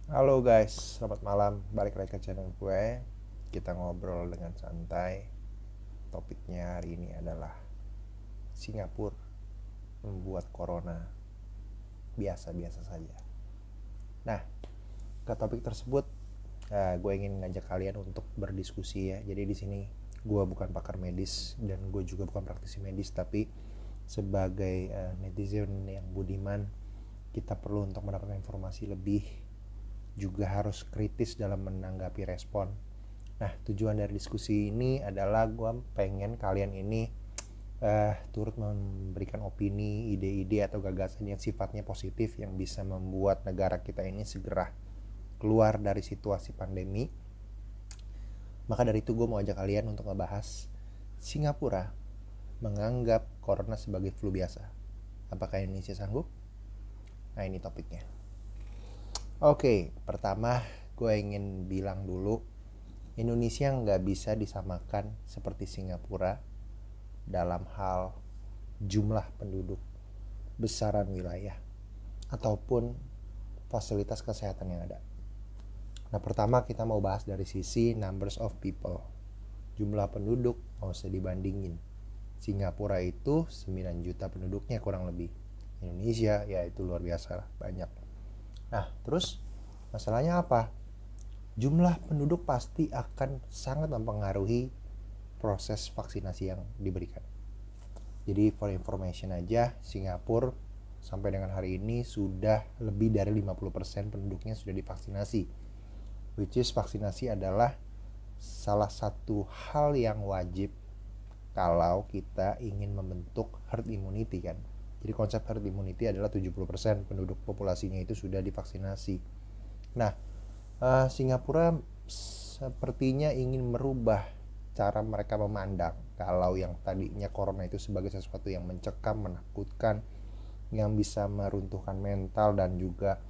Halo guys, selamat malam. Balik lagi ke channel gue. Kita ngobrol dengan santai. Topiknya hari ini adalah Singapura membuat corona biasa-biasa saja. Nah, ke topik tersebut gue ingin ngajak kalian untuk berdiskusi ya. Jadi di sini gue bukan pakar medis dan gue juga bukan praktisi medis, tapi sebagai netizen yang budiman, kita perlu untuk mendapatkan informasi lebih, juga harus kritis dalam menanggapi respon. Nah, tujuan dari diskusi ini adalah gue pengen kalian ini turut memberikan opini, ide-ide atau gagasan yang sifatnya positif yang bisa membuat negara kita ini segera keluar dari situasi pandemi. Maka dari itu gue mau ajak kalian untuk ngebahas Singapura menganggap corona sebagai flu biasa. Apakah Indonesia sanggup? Nah, ini topiknya. Oke, pertama gue ingin bilang dulu, Indonesia nggak bisa disamakan seperti Singapura dalam hal jumlah penduduk, besaran wilayah, ataupun fasilitas kesehatan yang ada. Nah, pertama kita mau bahas dari sisi numbers of people. Jumlah penduduk mau usah dibandingin. Singapura itu 9 juta penduduknya kurang lebih. Indonesia ya itu luar biasa lah, banyak. Nah, terus masalahnya apa? Jumlah penduduk pasti akan sangat mempengaruhi proses vaksinasi yang diberikan. Jadi for information aja, Singapura sampai dengan hari ini sudah lebih dari 50% penduduknya sudah divaksinasi. Which is vaksinasi adalah salah satu hal yang wajib kalau kita ingin membentuk herd immunity kan. Jadi konsep herd immunity adalah 70% penduduk populasinya itu sudah divaksinasi. Nah, Singapura sepertinya ingin merubah cara mereka memandang kalau yang tadinya corona itu sebagai sesuatu yang mencekam, menakutkan, yang bisa meruntuhkan mental dan juga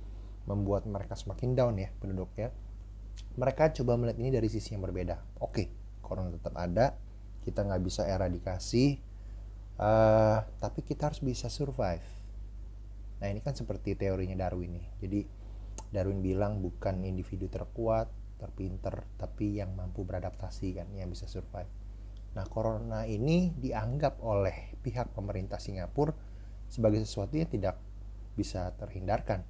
membuat mereka semakin down ya penduduknya. Mereka coba melihat ini dari sisi yang berbeda. Oke, corona tetap ada, kita nggak bisa eradikasi, tapi kita harus bisa survive. Nah, ini kan seperti teorinya Darwin nih. Jadi Darwin bilang bukan individu terkuat, terpinter, tapi yang mampu beradaptasi kan, yang bisa survive. Nah, corona ini dianggap oleh pihak pemerintah Singapura sebagai sesuatu yang tidak bisa terhindarkan.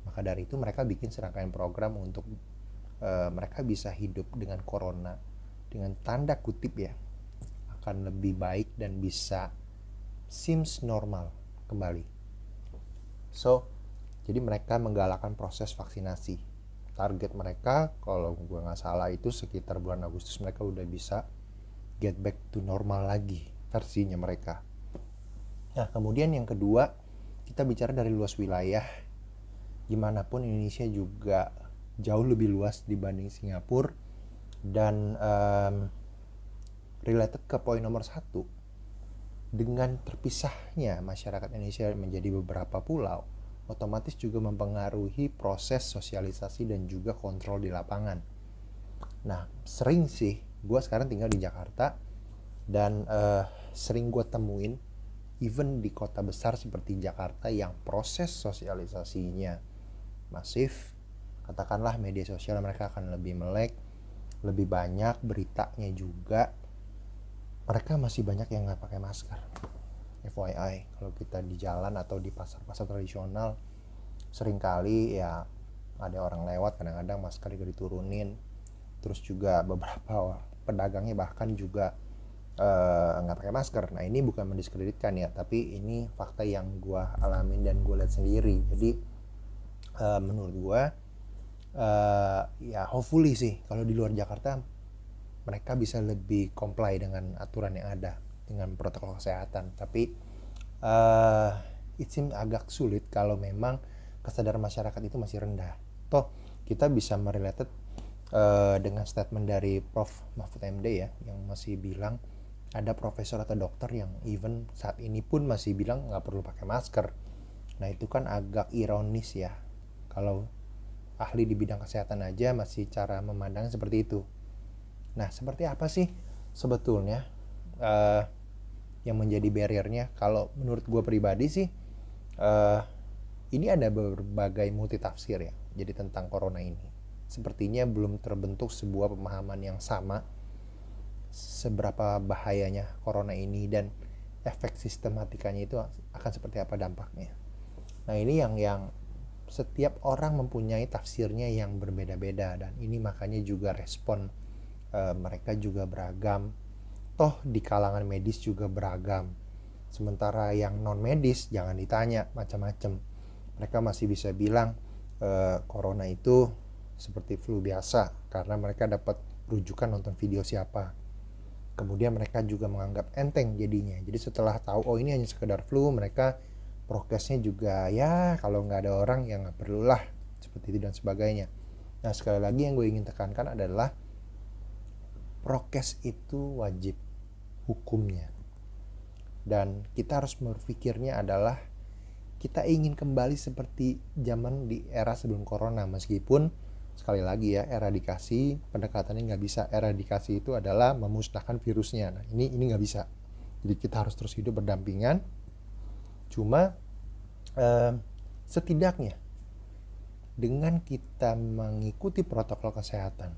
Maka dari itu mereka bikin serangkaian program untuk mereka bisa hidup dengan corona dengan tanda kutip ya, akan lebih baik dan bisa seems normal kembali. So, jadi mereka menggalakkan proses vaksinasi. Target mereka kalau gue nggak salah itu sekitar bulan Agustus mereka udah bisa get back to normal lagi versinya mereka. Nah, kemudian yang kedua, kita bicara dari luas wilayah. Gimana pun Indonesia juga jauh lebih luas dibanding Singapura. Dan related ke poin nomor satu, dengan terpisahnya masyarakat Indonesia menjadi beberapa pulau, otomatis juga mempengaruhi proses sosialisasi dan juga kontrol di lapangan. Nah, sering sih, gue sekarang tinggal di Jakarta, dan sering gue temuin, even di kota besar seperti Jakarta yang proses sosialisasinya masif, katakanlah media sosial mereka akan lebih melek, lebih banyak beritanya juga, mereka masih banyak yang nggak pakai masker. FYI, kalau kita di jalan atau di pasar-pasar tradisional, seringkali ya ada orang lewat, kadang-kadang masker juga diturunin. Terus juga beberapa pedagangnya bahkan juga nggak pakai masker. Nah, ini bukan mendiskreditkan ya, tapi ini fakta yang gue alamin dan gue lihat sendiri. Jadi menurut gue ya hopefully sih kalau di luar Jakarta mereka bisa lebih comply dengan aturan yang ada, dengan protokol kesehatan. Tapi it seems agak sulit kalau memang kesadaran masyarakat itu masih rendah. Toh kita bisa merelated dengan statement dari Prof. Mahfud MD ya, yang masih bilang ada profesor atau dokter yang even saat ini pun masih bilang nggak perlu pakai masker. Nah, itu kan agak ironis ya, kalau ahli di bidang kesehatan aja masih cara memandang seperti itu. Nah, seperti apa sih sebetulnya uh, yang menjadi barriernya? Kalau menurut gue pribadi sih, uh, ini ada berbagai multitafsir ya. jadi tentang corona ini. Sepertinya belum terbentuk sebuah pemahaman yang sama seberapa bahayanya corona ini dan efek sistematikanya itu akan seperti apa dampaknya. Nah, ini yang setiap orang mempunyai tafsirnya yang berbeda-beda, dan ini makanya juga respon mereka juga beragam. Toh di kalangan medis juga beragam. Sementara yang non medis jangan ditanya, macam-macam. Mereka masih bisa bilang corona itu seperti flu biasa karena mereka dapat rujukan nonton video siapa. Kemudian mereka juga menganggap enteng jadinya. Jadi setelah tahu oh ini hanya sekedar flu, mereka prokesnya juga ya kalau nggak ada orang ya nggak perlulah, seperti itu dan sebagainya. Nah, sekali lagi yang gue ingin tekankan adalah prokes itu wajib hukumnya. Dan kita harus berpikirnya adalah kita ingin kembali seperti zaman di era sebelum corona, meskipun sekali lagi ya, eradikasi pendekatannya nggak bisa. Eradikasi itu adalah memusnahkan virusnya. Nah, ini nggak bisa. Jadi kita harus terus hidup berdampingan. Cuma setidaknya dengan kita mengikuti protokol kesehatan,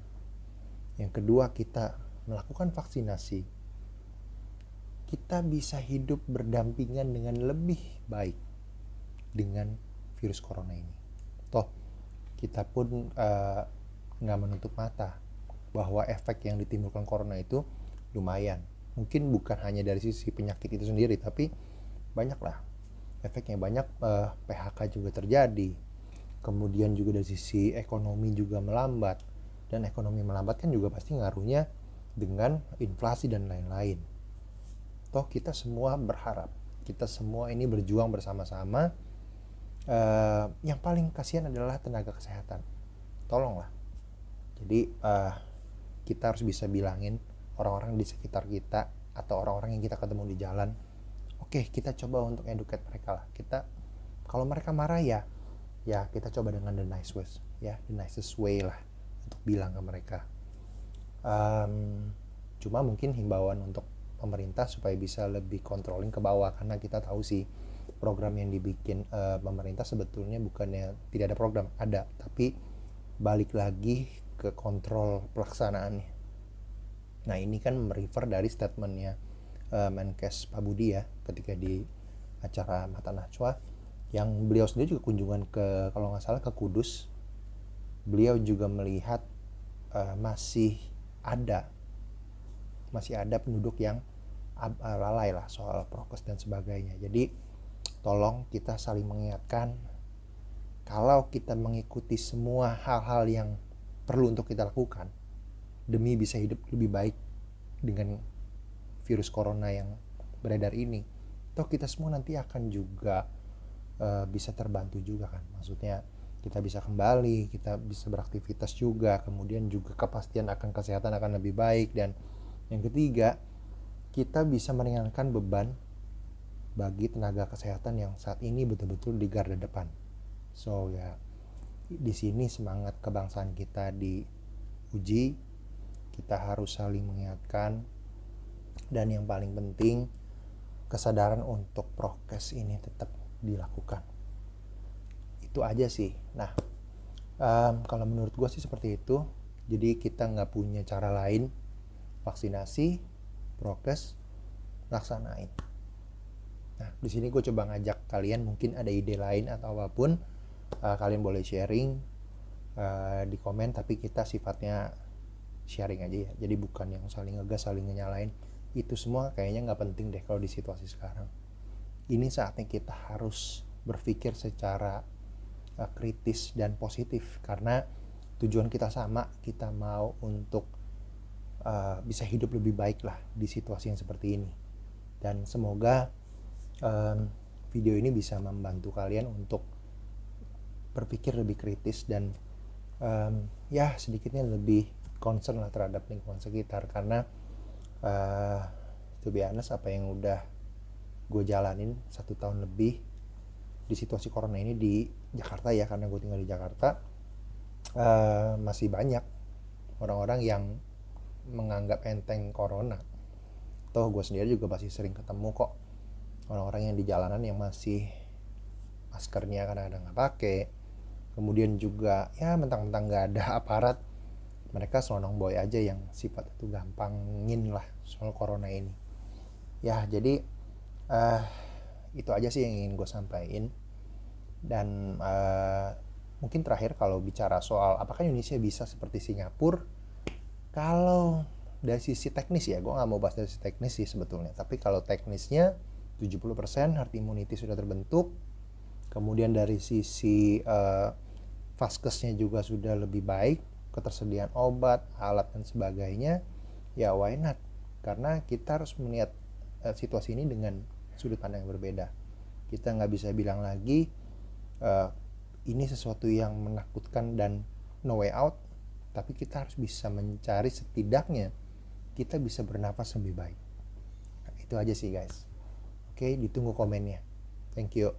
yang kedua kita melakukan vaksinasi, kita bisa hidup berdampingan dengan lebih baik dengan virus corona ini. Toh kita pun nggak menutup mata bahwa efek yang ditimbulkan corona itu lumayan. Mungkin bukan hanya dari sisi penyakit itu sendiri, tapi banyaklah efeknya. Banyak PHK juga terjadi. Kemudian juga dari sisi ekonomi juga melambat. Dan ekonomi melambat kan juga pasti ngaruhnya dengan inflasi dan lain-lain. Toh kita semua berharap, kita semua ini berjuang bersama-sama. Yang paling kasihan adalah tenaga kesehatan. Tolonglah. Jadi kita harus bisa bilangin orang-orang di sekitar kita atau orang-orang yang kita ketemu di jalan, oke, kita coba untuk educate mereka lah. Kita kalau mereka marah ya kita coba dengan the nicest way lah untuk bilang ke mereka. Cuma mungkin himbauan untuk pemerintah supaya bisa lebih controlling ke bawah, karena kita tahu sih program yang dibikin pemerintah sebetulnya bukannya tidak ada program, ada, tapi balik lagi ke kontrol pelaksanaannya. Nah, ini kan merefer dari statementnya Menkes Pak Budi ya, ketika di acara Mata Najwa, yang beliau sendiri juga kunjungan ke, kalau nggak salah, ke Kudus. Beliau juga melihat masih ada penduduk yang lalai lah soal prokes dan sebagainya. Jadi tolong kita saling mengingatkan, kalau kita mengikuti semua hal-hal yang perlu untuk kita lakukan demi bisa hidup lebih baik dengan virus corona yang beredar ini, toh kita semua nanti akan juga bisa terbantu juga kan. Maksudnya kita bisa kembali, kita bisa beraktivitas juga, kemudian juga kepastian akan kesehatan akan lebih baik. Dan yang ketiga, kita bisa meringankan beban bagi tenaga kesehatan yang saat ini betul-betul di garda depan. So ya, di sini semangat kebangsaan kita diuji, kita harus saling mengingatkan, dan yang paling penting kesadaran untuk prokes ini tetap dilakukan. Itu aja sih. Nah, kalau menurut gue sih seperti itu. Jadi kita nggak punya cara lain, vaksinasi, prokes, laksanain. Nah, di sini gue coba ngajak kalian, mungkin ada ide lain atau apapun, kalian boleh sharing di komen, tapi kita sifatnya sharing aja ya. Jadi bukan yang saling ngegas, saling nyalain. Itu semua kayaknya nggak penting deh kalau di situasi sekarang. Ini saatnya kita harus berpikir secara kritis dan positif, karena tujuan kita sama, kita mau untuk bisa hidup lebih baik lah di situasi yang seperti ini. Dan semoga video ini bisa membantu kalian untuk berpikir lebih kritis dan ya sedikitnya lebih concern lah terhadap lingkungan sekitar. Karena to be honest, apa yang udah gue jalanin 1 tahun lebih di situasi corona ini di Jakarta ya, karena gue tinggal di Jakarta, masih banyak orang-orang yang menganggap enteng corona. Toh gue sendiri juga masih sering ketemu kok orang-orang yang di jalanan yang masih maskernya kadang-kadang nggak pakai, Kemudian juga ya mentang-mentang nggak ada aparat, mereka selonong boy aja yang sifat itu gampangin lah soal corona ini. Ya jadi eh itu aja sih yang ingin gue sampaikan. Dan mungkin terakhir, kalau bicara soal apakah Indonesia bisa seperti Singapura, kalau dari sisi teknis ya, gue nggak mau bahas dari sisi teknis sih sebetulnya. Tapi kalau teknisnya 70% herd immunity sudah terbentuk. Kemudian dari sisi vaskesnya juga sudah lebih baik, ketersediaan obat, alat dan sebagainya. Ya why not? Karena kita harus melihat situasi ini dengan sudut pandang yang berbeda. Kita nggak bisa bilang lagi ini sesuatu yang menakutkan dan no way out, tapi kita harus bisa mencari setidaknya kita bisa bernafas lebih baik. Nah, itu aja sih guys. Oke, ditunggu komennya. Thank you.